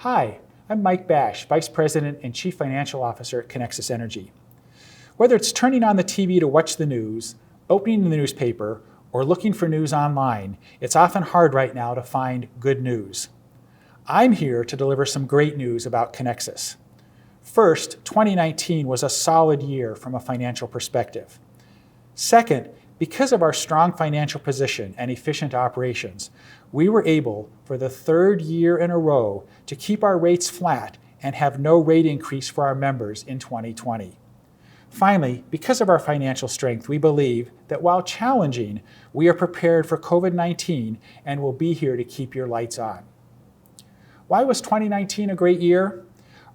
Hi, I'm Mike Bash, Vice President and Chief Financial Officer at Connexus Energy. Whether it's turning on the TV to watch the news, opening the newspaper, or looking for news online, it's often hard right now to find good news. I'm here to deliver some great news about Connexus. First, 2019 was a solid year from a financial perspective. Second, because of our strong financial position and efficient operations, we were able, for the third year in a row, to keep our rates flat and have no rate increase for our members in 2020. Finally, because of our financial strength, we believe that while challenging, we are prepared for COVID-19 and will be here to keep your lights on. Why was 2019 a great year?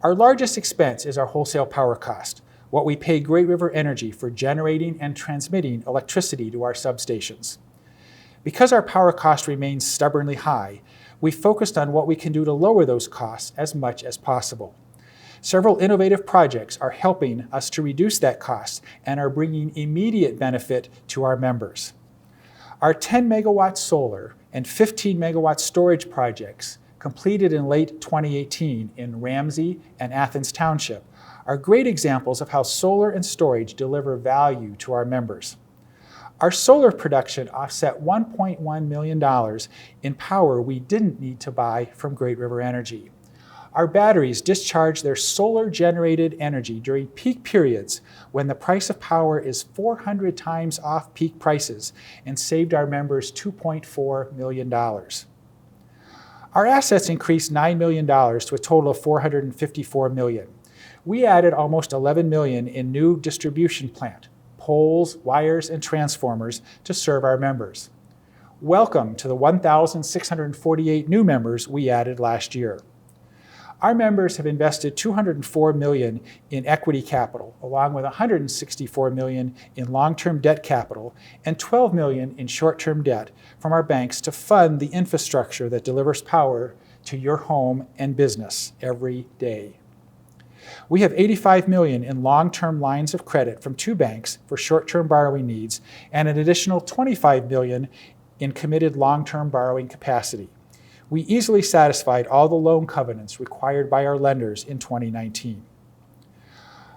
Our largest expense is our wholesale power cost, what we pay Great River Energy for generating and transmitting electricity to our substations. Because our power cost remains stubbornly high, we focused on what we can do to lower those costs as much as possible. Several innovative projects are helping us to reduce that cost and are bringing immediate benefit to our members. Our 10 megawatt solar and 15 megawatt storage projects completed in late 2018 in Ramsey and Athens Township are great examples of how solar and storage deliver value to our members. Our solar production offset $1.1 million in power we didn't need to buy from Great River Energy. Our batteries discharge their solar-generated energy during peak periods when the price of power is 400 times off peak prices and saved our members $2.4 million. Our assets increased $9 million to a total of $454 million. We added almost $11 million in new distribution plant, poles, wires, and transformers to serve our members. Welcome to the 1,648 new members we added last year. Our members have invested $204 million in equity capital, along with $164 million in long-term debt capital and $12 million in short-term debt from our banks to fund the infrastructure that delivers power to your home and business every day. We have $85 million in long-term lines of credit from two banks for short-term borrowing needs and an additional $25 million in committed long-term borrowing capacity. We easily satisfied all the loan covenants required by our lenders in 2019.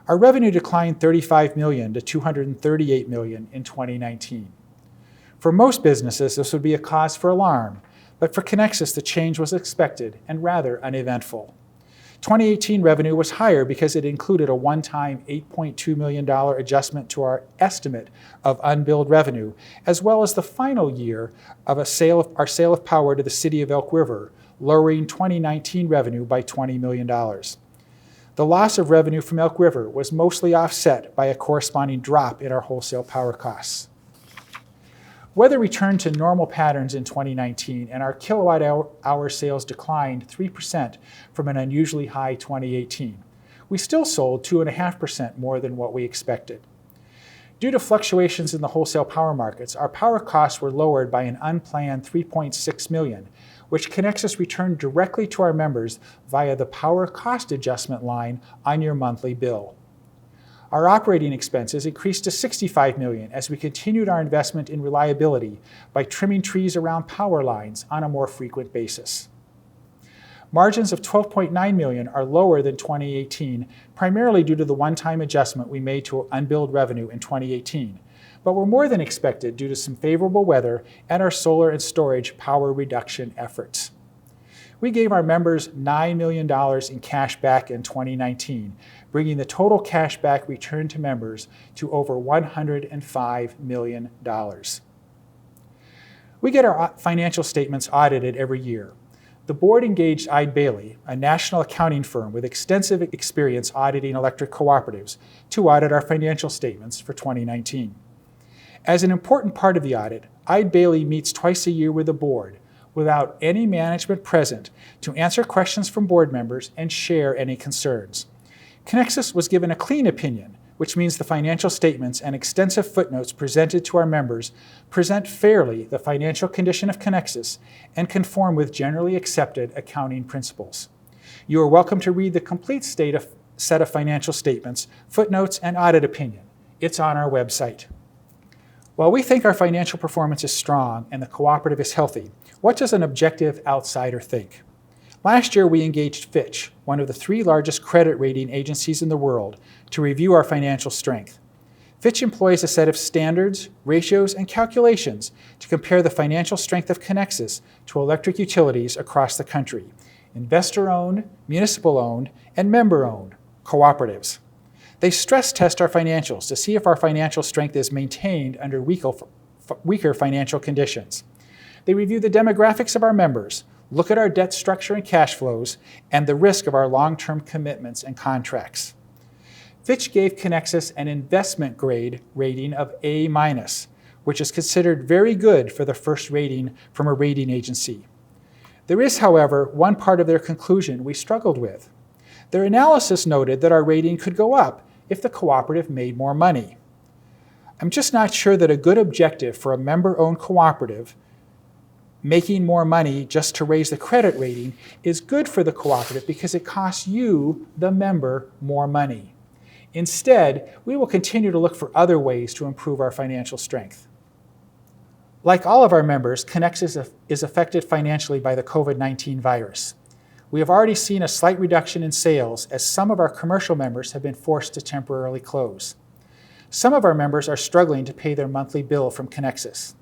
Our revenue declined $35 million to $238 million in 2019. For most businesses, this would be a cause for alarm, but for Connexus, the change was expected and rather uneventful. 2018 revenue was higher because it included a one-time $8.2 million adjustment to our estimate of unbilled revenue, as well as the final year of our sale of power to the city of Elk River, lowering 2019 revenue by $20 million. The loss of revenue from Elk River was mostly offset by a corresponding drop in our wholesale power costs. Weather returned to normal patterns in 2019, and our kilowatt-hour sales declined 3% from an unusually high 2018. We still sold 2.5% more than what we expected. Due to fluctuations in the wholesale power markets, our power costs were lowered by an unplanned $3.6 million, which Connexus returned directly to our members via the power cost adjustment line on your monthly bill. Our operating expenses increased to $65 million as we continued our investment in reliability by trimming trees around power lines on a more frequent basis. Margins of $12.9 million are lower than 2018, primarily due to the one-time adjustment we made to unbilled revenue in 2018, but were more than expected due to some favorable weather and our solar and storage power reduction efforts. We gave our members $9 million in cash back in 2019, bringing the total cash back returned to members to over $105 million. We get our financial statements audited every year. The board engaged Eide Bailly, a national accounting firm with extensive experience auditing electric cooperatives, to audit our financial statements for 2019. As an important part of the audit, Eide Bailly meets twice a year with the board, without any management present, to answer questions from board members and share any concerns. Connexus was given a clean opinion, which means the financial statements and extensive footnotes presented to our members present fairly the financial condition of Connexus and conform with generally accepted accounting principles. You are welcome to read the complete set of financial statements, footnotes, and audit opinion. It's on our website. While we think our financial performance is strong and the cooperative is healthy, what does an objective outsider think? Last year, we engaged Fitch, one of the 3 largest credit rating agencies in the world, to review our financial strength. Fitch employs a set of standards, ratios, and calculations to compare the financial strength of Connexus to electric utilities across the country, investor-owned, municipal-owned, and member-owned cooperatives. They stress test our financials to see if our financial strength is maintained under weaker financial conditions. They review the demographics of our members, look at our debt structure and cash flows, and the risk of our long-term commitments and contracts. Fitch gave Connexus an investment grade rating of A-, which is considered very good for the first rating from a rating agency. There is, however, one part of their conclusion we struggled with. Their analysis noted that our rating could go up if the cooperative made more money. I'm just not sure that a good objective for a member-owned cooperative making more money just to raise the credit rating is good for the cooperative because it costs you, the member, more money. Instead, we will continue to look for other ways to improve our financial strength. Like all of our members, Connexus is affected financially by the COVID-19 virus. We have already seen a slight reduction in sales as some of our commercial members have been forced to temporarily close. Some of our members are struggling to pay their monthly bill from Connexus.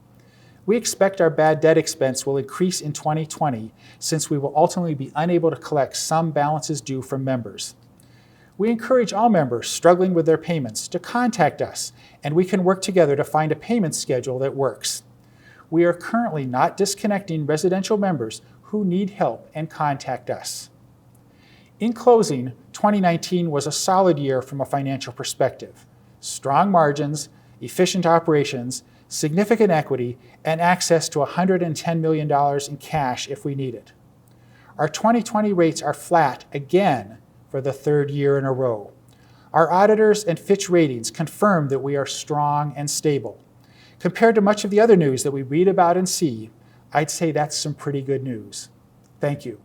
We expect our bad debt expense will increase in 2020 since we will ultimately be unable to collect some balances due from members. We encourage all members struggling with their payments to contact us, and we can work together to find a payment schedule that works. We are currently not disconnecting residential members who need help and contact us. In closing, 2019 was a solid year from a financial perspective. Strong margins, efficient operations, significant equity, and access to $110 million in cash if we need it. Our 2020 rates are flat again for the 3rd year in a row. Our auditors and Fitch ratings confirm that we are strong and stable. Compared to much of the other news that we read about and see, I'd say that's some pretty good news. Thank you.